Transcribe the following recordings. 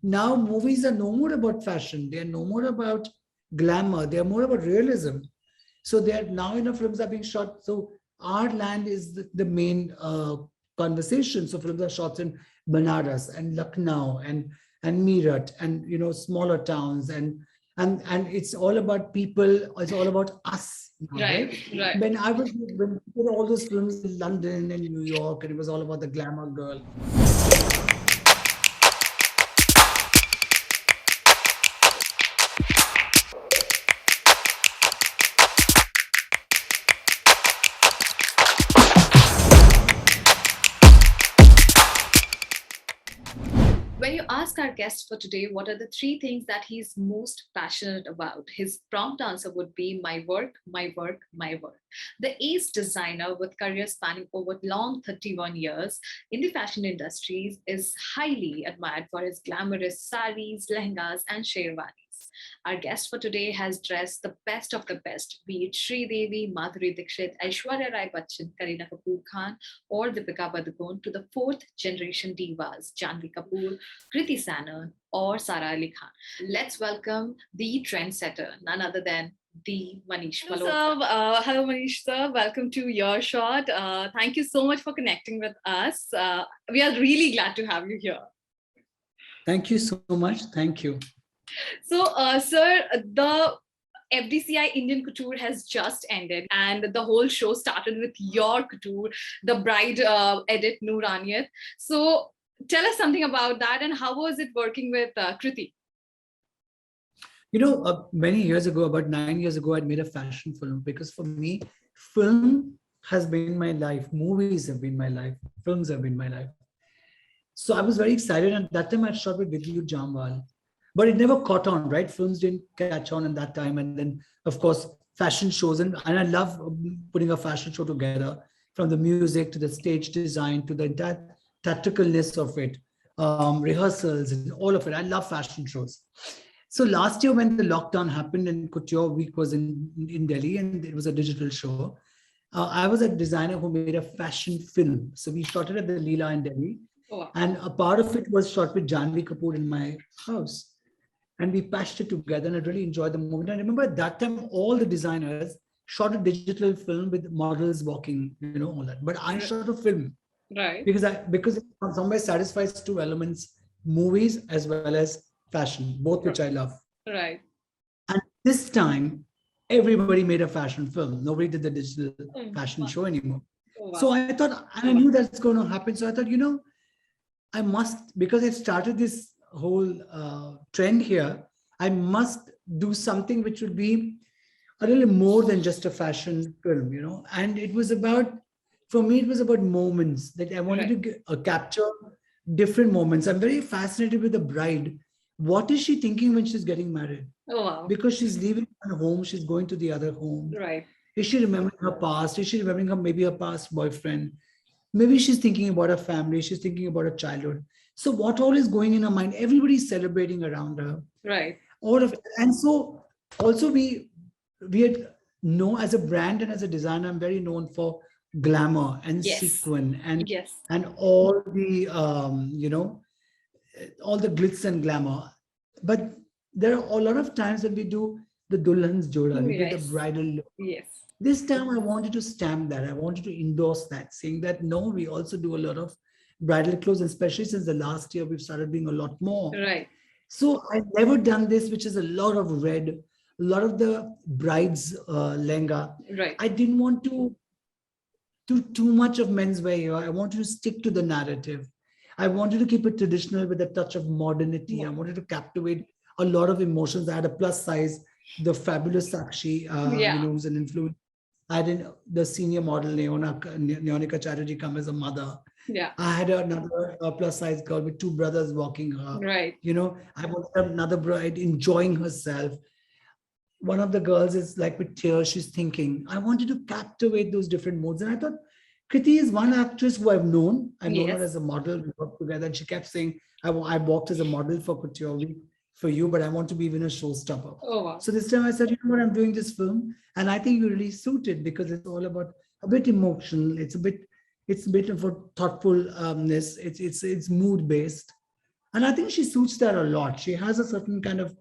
now movies are no more about fashion. They are no more about glamour. They are more about realism. So they are now, films are being shot. So our land is the main conversation. So films are shot in Banaras and Lucknow and Meerut and smaller towns and it's all about people. It's all about us now, right? Right. When we did all those films in London and New York, and it was all about the glamour girl. When you ask our guest for today, what are the three things that he's most passionate about? His prompt answer would be my work, my work, my work. The ace designer with career spanning over long 31 years in the fashion industries is highly admired for his glamorous saris, lehengas, and sherwanis. Our guest for today has dressed the best of the best, be it Sri Devi, Madhuri Dixit, Aishwarya Rai Bachchan, Kareena Kapoor Khan, or Deepika Padukone, to the fourth generation divas, Janvi Kapoor, Kriti Sanon, or Sara Ali Khan. Let's welcome the trendsetter, none other than the Manish Malhotra. Hello, Manish sir. Welcome to Earshot. Thank you so much for connecting with us. We are really glad to have you here. Thank you so much. Thank you. So, sir, the FDCI Indian Couture has just ended, and the whole show started with your couture, the bride edit Nooraniyat. So, tell us something about that, and how was it working with Kriti? Many years ago, about 9 years ago, I'd made a fashion film because for me, film has been my life. Movies have been my life. Films have been my life. So I was very excited. And that time I shot with Vidyu Jamwal. But it never caught on, right? Films didn't catch on at that time. And then, of course, fashion shows. And I love putting a fashion show together, from the music to the stage design to the entire tacticalness of it, rehearsals and all of it. I love fashion shows. So last year when the lockdown happened and Couture Week was in Delhi and it was a digital show, I was a designer who made a fashion film. So we shot it at the Leela in Delhi. Oh, wow. And a part of it was shot with Janvi Kapoor in my house. And we patched it together and I really enjoyed the moment. I remember at that time, all the designers shot a digital film with models walking, all that. But I shot a film. Right. Because it somewhere satisfies two elements, movies as well as fashion, both which I love. Right. And this time, everybody made a fashion film. Nobody did the digital fashion show anymore. Oh, wow. So I thought, and I knew that's going to happen. So I thought, I must, because I've started this whole trend here, I must do something which would be a little more than just a fashion film, And it was about, for me, it was about moments that I wanted to capture different moments. I'm very fascinated with the bride. What is she thinking when she's getting married? Oh, wow. Because she's leaving one home, she's going to the other home. Right. Is she remembering her past? Is she remembering maybe her past boyfriend? Maybe she's thinking about her family. She's thinking about her childhood. So what all is going in her mind? Everybody's celebrating around her. Right. All of it. And so also we had as a brand and as a designer, I'm very known for glamour and sequin and all the all the glitz and glamour. But there are a lot of times when we do the Dulhan's Joda, we get the bridal look. Yes. This time I wanted to stamp that. I wanted to endorse that, saying that no, we also do a lot of bridal clothes, especially since the last year we've started doing a lot more. Right. So I've never done this, which is a lot of red, a lot of the bride's lehenga. Right. I didn't want to do too much of menswear here. I wanted to stick to the narrative. I wanted to keep it traditional with a touch of modernity. I wanted to captivate a lot of emotions. I had a plus size, the fabulous Sakshi, who's an influence. I had the senior model, Neonika Chatterjee, come as a mother. Yeah. I had another plus size girl with two brothers walking her. Right. I wanted another bride enjoying herself. One of the girls is like with tears, she's thinking. I wanted to captivate those different modes. And I thought, Kriti is one actress who I've known. I've known her as a model. We worked together. And she kept saying, I walked as a model for Couture Week for you, but I want to be even a showstopper. Oh, wow. So this time I said, I'm doing this film. And I think you really suit it because it's all about a bit emotional. It's a bit of a thoughtfulness. It's mood based. And I think she suits that a lot. She has a certain kind of,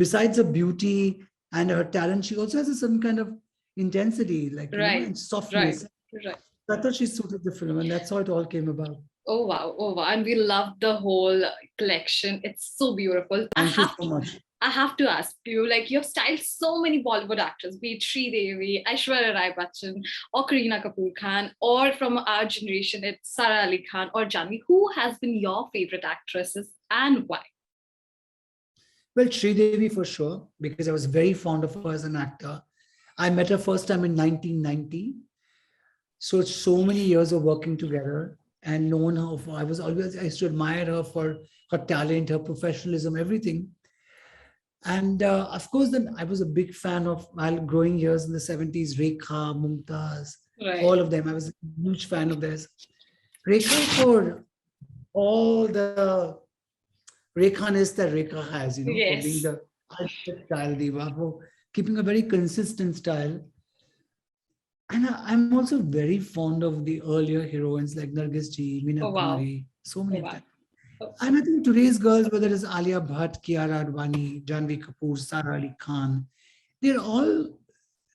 besides her beauty and her talent, she also has a certain kind of intensity, like, Right, and right, softness. right. I thought she suited the film, and that's how it all came about. Oh wow, oh wow. And we love the whole collection. It's so beautiful. Thank you so much. I have to ask you, like, you have styled so many Bollywood actors, be it Sri Devi, Aishwarya Rai Bachchan, or Kareena Kapoor Khan, or from our generation, it's Sara Ali Khan or Janvi. Who has been your favorite actresses and why? Well, Sri Devi for sure, because I was very fond of her as an actor. I met her first time in 1990. So many years of working together and known her for, I used to admire her for her talent, her professionalism, everything. And of course, then I was a big fan of, while growing years in the 70s, Rekha, Mumtaz, Right. all of them. I was a huge fan of theirs. Rekha for all the Rekhaness that Rekha has, for being Yes. the ultimate style diva, for keeping a very consistent style. And I'm also very fond of the earlier heroines like Nargis Ji, Meena Oh wow. Kumari, so many Oh of wow. them. Oh, And I think today's girls, whether it's Alia Bhatt, Kiara Advani, Janvi Kapoor, Sara Ali Khan, they're all,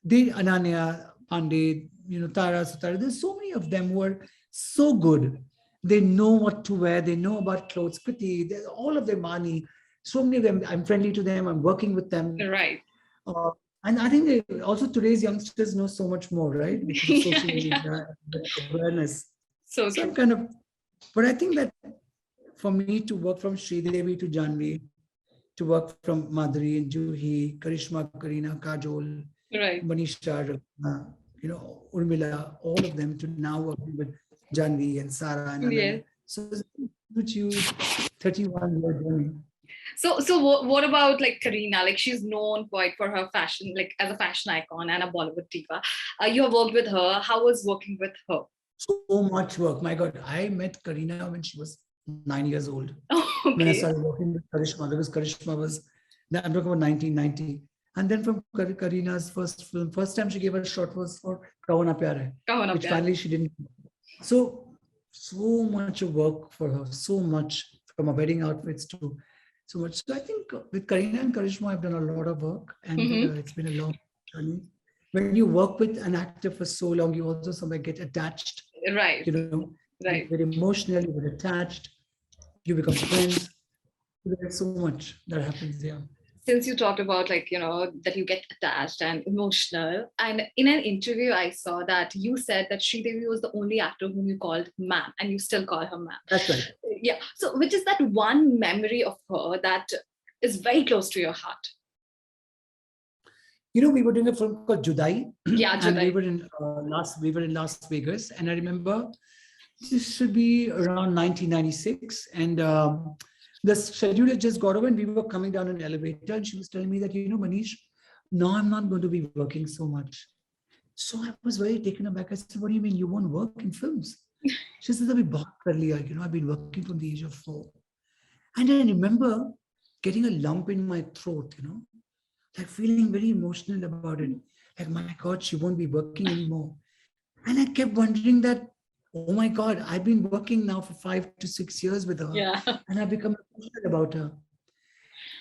Ananya Pandey, Tara Sutara, there's so many of them who are so good. They know what to wear, they know about clothes, Kriti, all of them, Mani, so many of them, I'm friendly to them, I'm working with them. right. Uh, and I think also today's youngsters know so much more, right? Because of social media, awareness. So So true. I'm kind of, but I think that for me to work from Sri Devi to Janvi, to work from Madhuri and Juhi, Karishma, Kareena, Kajol, Right. Manisha, Urmila, all of them to now working with Janvi and Sara and Yes. Ananya. So it's a huge 31-year journey. So what about like Kareena? Like she's known quite for her fashion, like as a fashion icon and a Bollywood diva. You have worked with her. How was working with her? So much work. My God, I met Kareena when she was 9 years old. Oh, When I okay. started working with Karishma, because Karishma was, I'm talking about 1990. And then from Kareena's first film, first time she gave a shot was for Kawana Pyare, Kahana which Pyar. finally she didn't. So much of work for her, so much from her wedding outfits to so much. So I think with Kareena and Karishma, I've done a lot of work, and it's been a long journey. When you work with an actor for so long, you also somewhere get attached. Right. You Right. get emotional, you get attached, you become friends. There's so much that happens there. Since you talked about like that you get attached and emotional, and in an interview I saw that you said that Sri Devi was the only actor whom you called ma'am, and you still call her ma'am. That's right. Yeah. So which is that one memory of her that is very close to your heart? We were doing a film called Judai, Yeah, and we Judai. were in Las Vegas, and I remember this should be around 1996, and the schedule had just got over, and we were coming down an elevator, and she was telling me that, Manish, no, I'm not going to be working so much. So I was very taken aback. I said, what do you mean you won't work in films? She says, I've been working from the age of 4. And I remember getting a lump in my throat, like feeling very emotional about it. Like, my God, she won't be working anymore. And I kept wondering that, oh my God, I've been working now for 5 to 6 years with her. Yeah. And I've become emotional about her.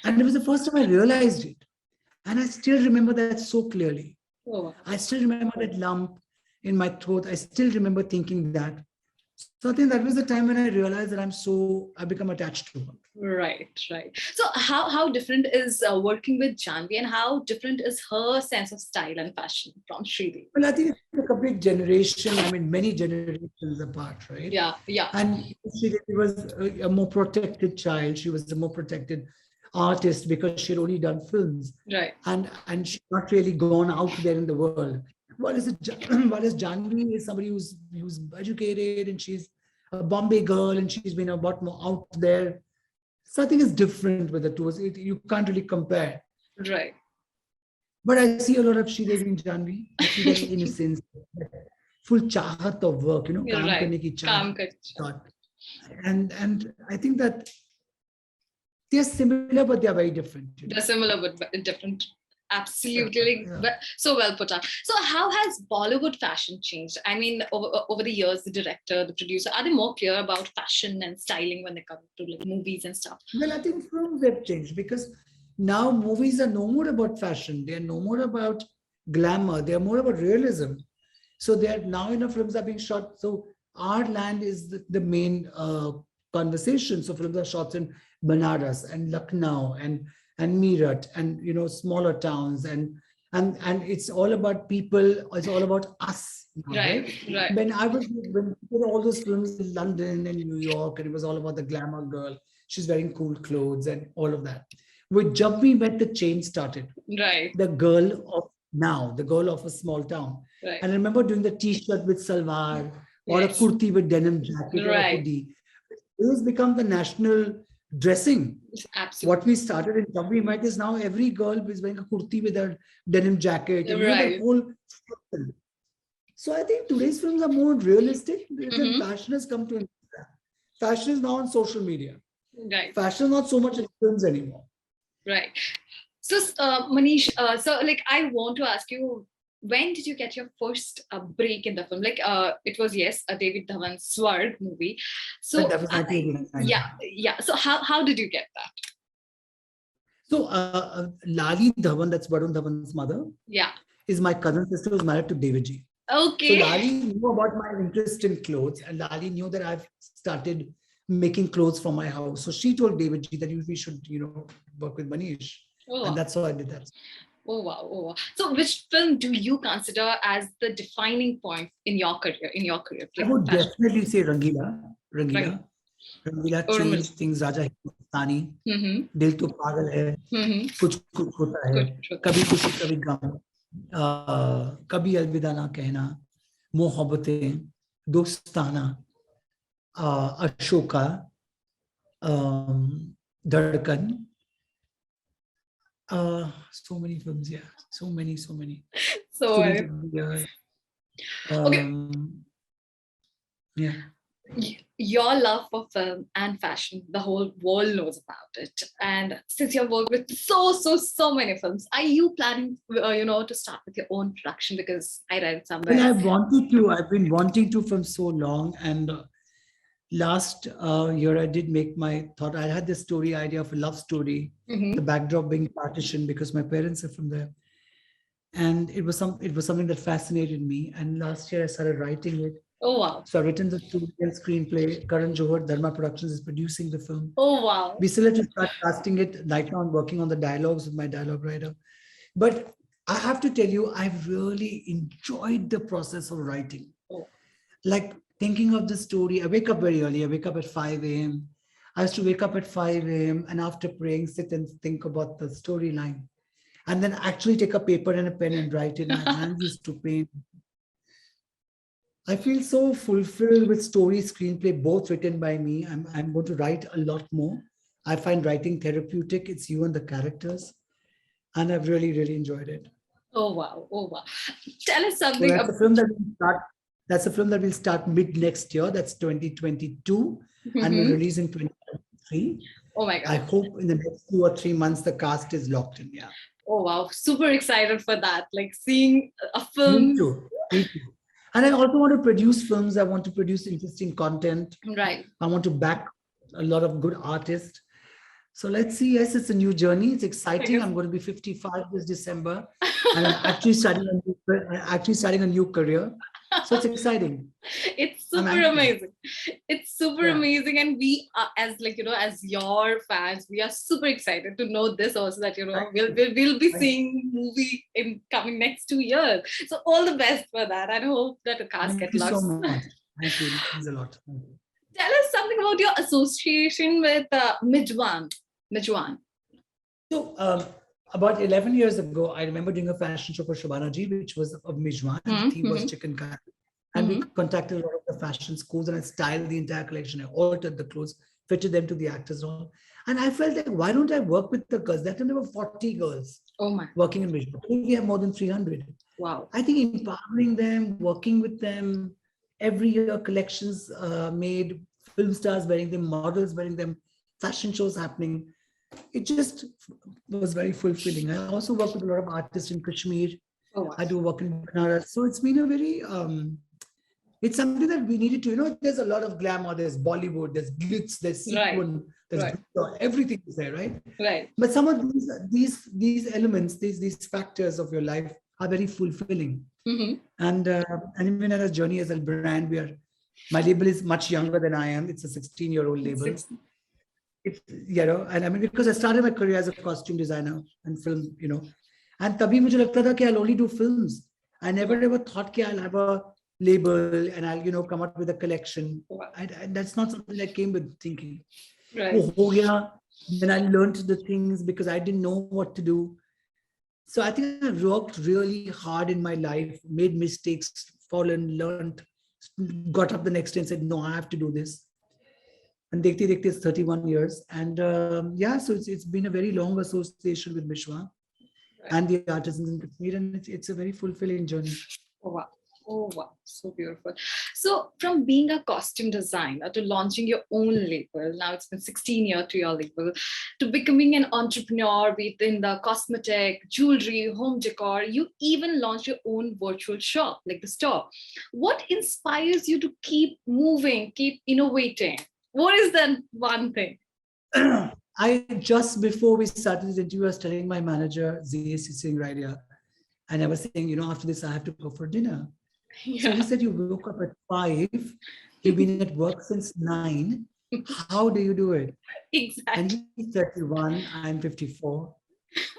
And it was the first time I realized it. And I still remember that so clearly. Oh. I still remember that lump in my throat. I still remember thinking that. So I think that was the time when I realized that I become attached to her. Right. So how different is working with Janvi, and how different is her sense of style and fashion from Sridevi? Well, I think it's a complete generation. I mean, many generations apart, right? Yeah. And she was a more protected child. She was a more protected artist because she had only done films. Right. And she's not really gone out there in the world. Whereas Janvi is somebody who's educated, and she's a Bombay girl, and she's been a lot more out there. So I think it's different with the two. You can't really compare. Right. But I see a lot of Sridevi in Janvi. I see that innocence, full chahat of work, kaam Right. karne ki Kaam chahat. And I think that they're similar, but they're very different. They're similar but different. Absolutely. So well put on. So how has Bollywood fashion changed? I mean, over the years, the director, the producer, are they more clear about fashion and styling when they come to like movies and stuff? Well, I think films have changed because now movies are no more about fashion. They are no more about glamour. They are more about realism. So they are now, films are being shot. So our land is the main conversation. So films are shot in Banaras and Lucknow and Meerut and smaller towns and it's all about people. It's all about us. Right. When all those films in London and New York, and it was all about the glamour girl. She's wearing cool clothes and all of that. With Jab We Met, the change started. Right. The girl of now, the girl of a small town. Right. And I remember doing the t-shirt with salwar or a kurti with denim jacket or a hoodie. It has become the national dressing. Absolutely. What we started in Jab We Met is now every girl is wearing a kurti with a denim jacket. And right. The whole. So I think today's films are more realistic. Fashion has come to India. Fashion is now on social media. Right. Fashion is not so much in films anymore. Right. So Manish, I want to ask you, when did you get your first break in the film? It was a David Dhawan's Swarg movie. So that was 1989. Yeah. So how did you get that? So Lali Dhawan, that's Varun Dhawan's mother. Yeah. Is my cousin sister who's married to David Ji. Okay. So Lali knew about my interest in clothes, and Lali knew that I've started making clothes for my house. So she told David Ji that we should, work with Manish. Oh, and that's how I did that. Oh wow. So which film do you consider as the defining point in your career? I would definitely say Rangila. Rangila changed things. Raja Hindustani. Dil to Pagal Hai. Kuch Kuch Hota Hai. Kabhi Kushi Kabhi Gum. Kabhi Alvida Na Kehna. Mohabbatein. Dostana. Ashoka. Dhadkan. So many films, yeah. So many. Okay. Yeah. Your love for film and fashion, the whole world knows about it. And since you've worked with so many films, are you planning, to start with your own production? Because I read somewhere. Well, I've been wanting to from so long. And last year I did I had this story idea of a love story, the backdrop being partition because my parents are from there. And it was something that fascinated me. And last year I started writing it. Oh, wow. So I've written the screenplay. Karan Johar, Dharma Productions is producing the film. Oh, wow. We still have to start casting it. Right now I'm working on the dialogues with my dialogue writer. But I have to tell you, I've really enjoyed the process of writing. Oh. Like thinking of the story. I wake up very early. I wake up at 5 a.m. I used to wake up at 5 a.m. and after praying, sit and think about the storyline. And then actually take a paper and a pen and write it. My hands used to pain. I feel so fulfilled with story, screenplay, both written by me. I'm going to write a lot more. I find writing therapeutic. It's you and the characters. And I've really, really enjoyed it. Oh, wow. Tell us something. So that's a film that will start. That's a film that will start mid next year. That's 2022 and will release in 2023. Oh my God. I hope in the next 2 or 3 months, the cast is locked in. Yeah. Oh, wow. Super excited for that. Like seeing a film. Me too. And I also want to produce films. I want to produce interesting content. Right. I want to back a lot of good artists. So let's see. Yes, it's a new journey. It's exciting. I'm going to be 55 this December. And I'm actually starting a new career. So it's exciting. It's super amazing. It's super amazing. And we are, as your fans, we are super excited to know this also that, we'll be seeing movie in coming next 2 years. So all the best for that. And I hope that the cast gets lost. Thank you so much. Thank you. Thanks a lot. Tell us something about your association with Mijwan. So about 11 years ago, I remember doing a fashion show for Shabana Ji, which was of Mijwan. The theme was chicken curry. And we contacted a lot of the fashion schools and I styled the entire collection. I altered the clothes, fitted them to the actors' role. And I felt like, why don't I work with the girls? That time there were 40 girls working in Mijwan. We have more than 300. Wow. I think empowering them, working with them, every year collections made, film stars wearing them, models wearing them, fashion shows happening. it just was very fulfilling. I also work with a lot of artists in Kashmir. Oh, wow. I do work in Banaras. So it's been a very, it's something that we needed to, there's a lot of glamour, there's Bollywood, there's glitz, there's Right. sequin, there's Right. glitter, everything is there, right? Right. But some of these elements, these factors of your life are very fulfilling. And even at a journey as a brand, my label is much younger than I am. It's a 16-year-old label. It's, and I mean, because I started my career as a costume designer and film, and tabhi mujhe lagta tha ki I'll only do films. I never ever thought ki I'll have a label and I'll, come up with a collection. That's not something that came with thinking. Right. Ho gaya. Then I learned the things because I didn't know what to do. So I think I worked really hard in my life, made mistakes, fallen, learned, got up the next day and said, no, I have to do this. And Dekhte Dekhte is 31 years. And so it's been a very long association with Mishwa and the artisans in Kashmir. And it's a very fulfilling journey. Oh, wow. Oh, wow. So beautiful. So from being a costume designer to launching your own label, now it's been 16 years to your label, to becoming an entrepreneur within the cosmetic, jewelry, home decor, you even launched your own virtual shop, like the store. What inspires you to keep moving, keep innovating? What is that one thing? I just before we started the interview, I was telling my manager, Z sitting right here, and I was saying, after this, I have to go for dinner. Yeah. So he said, you woke up at 5, you've been at work since 9. How do you do it? Exactly. And he's 31, I'm 54.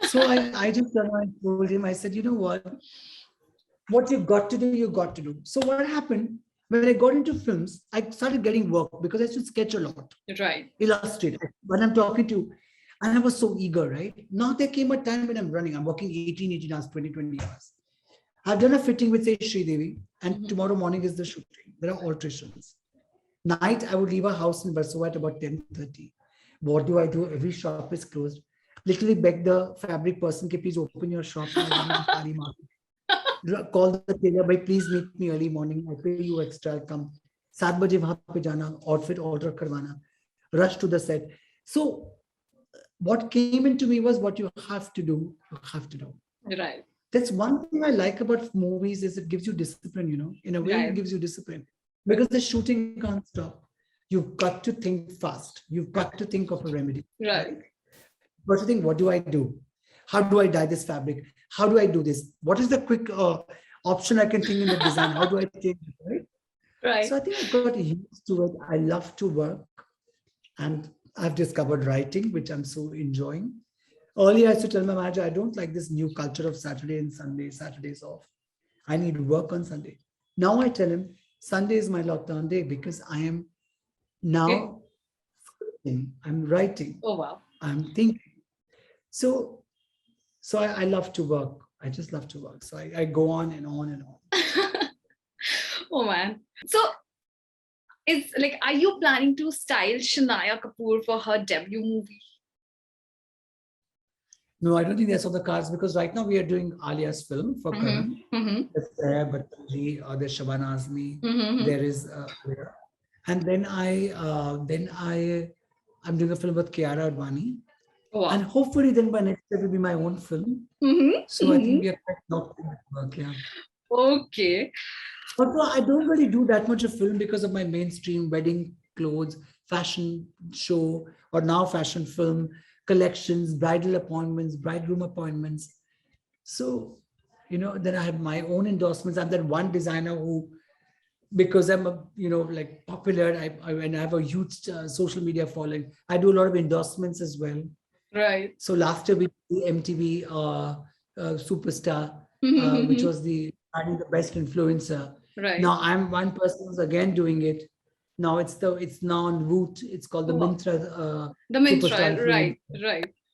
So I just told him, I said, you know what you've got to do, you got to do. So what happened? When I got into films, I started getting work because I used to sketch a lot. Right. Illustrate. When I'm talking to, and I was so eager, right? Now there came a time when I'm working 18 hours, 20 hours. I've done a fitting with, say, Sri Devi, and tomorrow morning is the shooting. There are alterations. Night, I would leave our house in Versova at about 10:30. What do I do? Every shop is closed. Literally beg the fabric person, please open your shop. Call the tailor, please meet me early morning. I'll pay you extra. I'll come. 7 baje wahan pe jana, outfit alter karwana, rush to the set. So what came into me was what you have to do, you have to do. Right. That's one thing I like about movies is it gives you discipline, in a way It gives you discipline because the shooting can't stop. You've got to think fast. You've got to think of a remedy. Right. But to think, what do I do? How do I dye this fabric? How do I do this? What is the quick option I can think in the design? How do I change it, right? Right. So I think I got used to it. I love to work and I've discovered writing, which I'm so enjoying. Earlier, I used to tell my manager, I don't like this new culture of Saturday and Sunday, Saturdays off. I need work on Sunday. Now I tell him, Sunday is my lockdown day because I am now scripting, I'm writing. Oh, wow. I'm thinking. So I love to work. I just love to work. So I go on and on and on. Oh, man. So it's like, are you planning to style Shania Kapoor for her debut movie? No, I don't think that's on the cards because right now we are doing Alia's film for Karan. There's Bhatanji, there's Shabana Azmi, there is, and then I'm doing a film with Kiara Advani. Oh, wow. And hopefully then by next year will be my own film. So I think we are quite locked in that work, yeah. Okay. But I don't really do that much of film because of my mainstream wedding clothes, fashion show, or now fashion film, collections, bridal appointments, bridegroom appointments. So, then I have my own endorsements. I'm that one designer who, because I'm like popular, and I have a huge social media following, I do a lot of endorsements as well. Right. So last year we did the MTV Superstar, which was the best influencer. Right. Now I'm one person who's again doing it. Now it's now on Root. It's called the Mintra. The Mintra, right.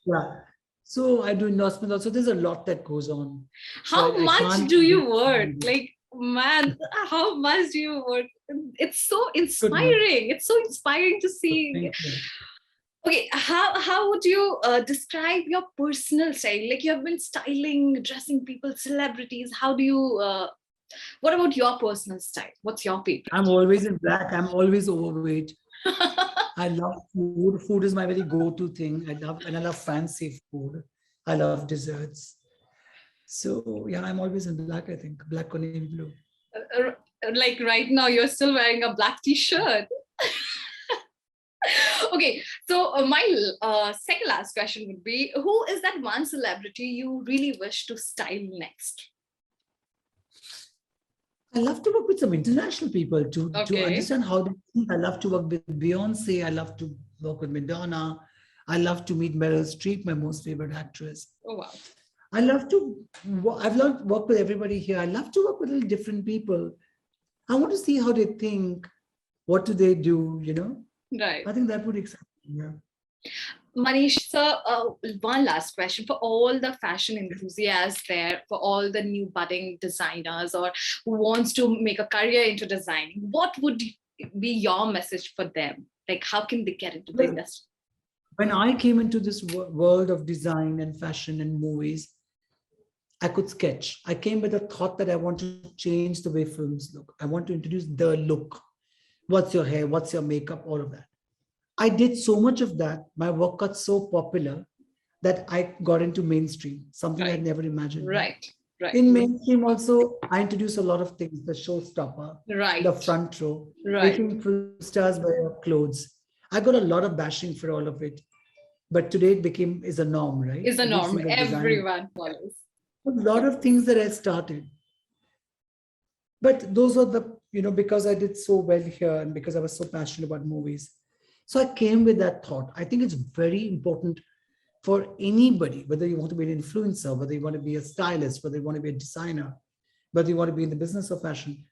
Yeah. So I do endorsements also. There's a lot that goes on. How much do you work? Like, man, how much do you work? It's so inspiring. It's so inspiring to see. Okay, how would you describe your personal style? Like, you have been styling, dressing people, celebrities. How do you, what about your personal style? What's your favorite? I'm always in black. I'm always overweight. I love food. Food is my very go-to thing. I love fancy food. I love desserts. So yeah, I'm always in black, I think. Black or navy blue. Like right now, you're still wearing a black t-shirt. Okay, so my second last question would be, who is that one celebrity you really wish to style next? I love to work with some international people to Okay. understand how they think. I love to work with Beyonce. I love to work with Madonna. I love to meet Meryl Streep, my most favorite actress. Oh, wow. I love to, I've loved work with everybody here. I love to work with little different people. I want to see how they think. What do they do, you know? Right. I think that would excite me. Yeah. Manish, sir, one last question for all the fashion enthusiasts there, for all the new budding designers or who wants to make a career into designing, what would be your message for them? Like, how can they get into the industry? When I came into this world of design and fashion and movies, I could sketch. I came with a thought that I want to change the way films look. I want to introduce the look. What's your hair? What's your makeup? All of that. I did so much of that. My work got so popular that I got into mainstream, something I never imagined. Right. In mainstream also, I introduced a lot of things, the showstopper, the front row, making film stars wear clothes. I got a lot of bashing for all of it. But today it is a norm, right? It's a norm. Everyone follows. A lot of things that I started. But those are the, because I did so well here and because I was so passionate about movies. So I came with that thought. I think it's very important for anybody, whether you want to be an influencer, whether you want to be a stylist, whether you want to be a designer, whether you want to be in the business of fashion,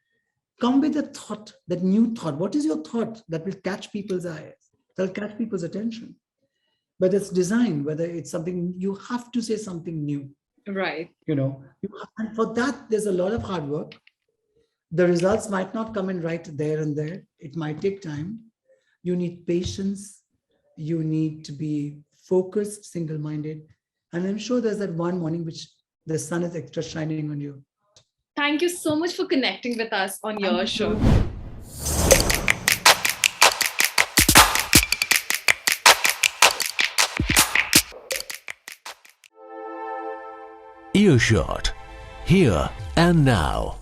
come with a thought, that new thought. What is your thought that will catch people's eyes, that will catch people's attention? Whether it's design, whether it's something, you have to say something new. Right. And for that, there's a lot of hard work. The results might not come in right there and there. It might take time. You need patience. You need to be focused, single-minded. And I'm sure there's that one morning which the sun is extra shining on you. Thank you so much for connecting with us on your show. Earshot, here and now.